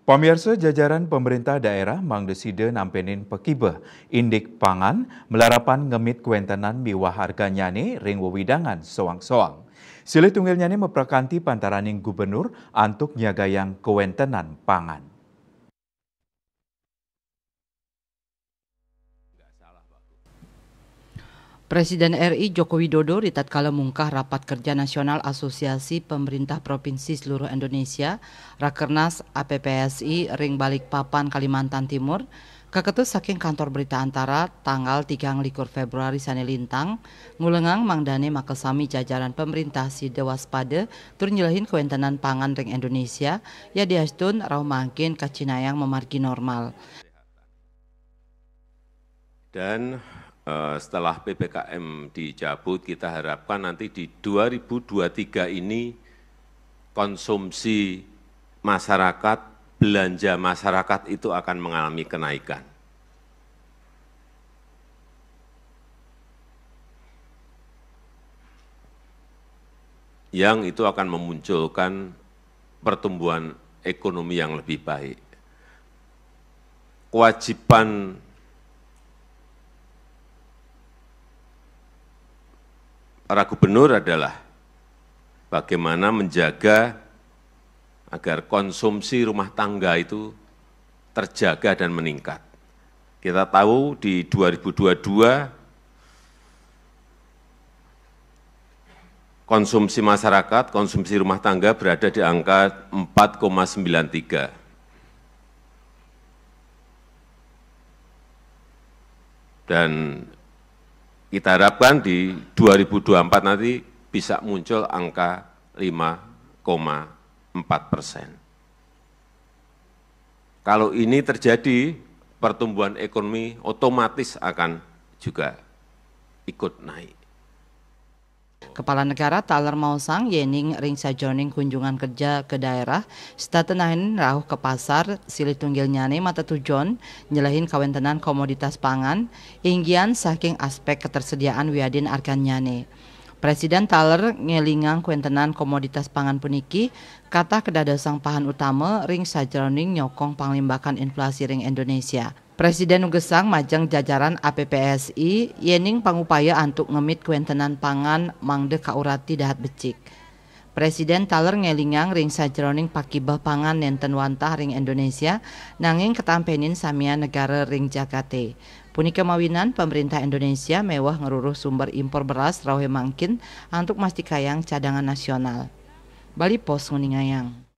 Pamirsa jajaran pemerintah daerah mangdeside nampenin pekibeh indik pangan melarapan ngemit kuentenan miwah harga nyane ring wewidangan soang-soang. Silih tunggil nyane meprakanti pantaraning gubernur antuk nyagayang kuentenan pangan. Presiden RI Joko Widodo di tatkala mungkah rapat kerja nasional Asosiasi Pemerintah Provinsi Seluruh Indonesia Rakernas APPSI ring Balikpapan Kalimantan Timur kaketus saking kantor berita antara tanggal 3 Februari sanelintang ngulengang mangdane makesami jajaran pemerintah si dewaspada tur nyelahin kuentenan pangan ring Indonesia ya diastun rauh mangkin kacinayang memargi normal. Dan setelah PPKM dicabut, kita harapkan nanti di 2023 ini konsumsi masyarakat, belanja masyarakat itu akan mengalami kenaikan. Yang itu akan memunculkan pertumbuhan ekonomi yang lebih baik. Kewajiban para gubernur adalah bagaimana menjaga agar konsumsi rumah tangga itu terjaga dan meningkat. Kita tahu di 2022 konsumsi masyarakat, konsumsi rumah tangga berada di angka 4,93. Dan kita harapkan di 2024 nanti bisa muncul angka 5,4%. Kalau ini terjadi, pertumbuhan ekonomi otomatis akan juga ikut naik. Kepala Negara Taler Mausang yening ring sajoning kunjungan kerja ke daerah statenahin rauh ke pasar silih tunggil nyane mata tujon nyelahin kawentenan komoditas pangan inggian saking aspek ketersediaan wiadin arkan nyane. Presiden Taler ngelingang kuentenan komoditas pangan puniki kata kedadasang pahan utama ring sajroning nyokong panglimbakan inflasi ring Indonesia. Presiden Nugesang majang jajaran APPSI yening pangupaya antuk ngemit kuentenan pangan mangde kaurati dahat becik. Presiden Taler ngelingang ring sajroning pakibah pangan nenten wantah ring Indonesia nanging ketampenin samia negara ring Jakate. Punika mawinan pemerintah Indonesia mewah ngeruruh sumber impor beras rawe mangkin antuk mastikayang cadangan nasional. Bali Pos nguningayang.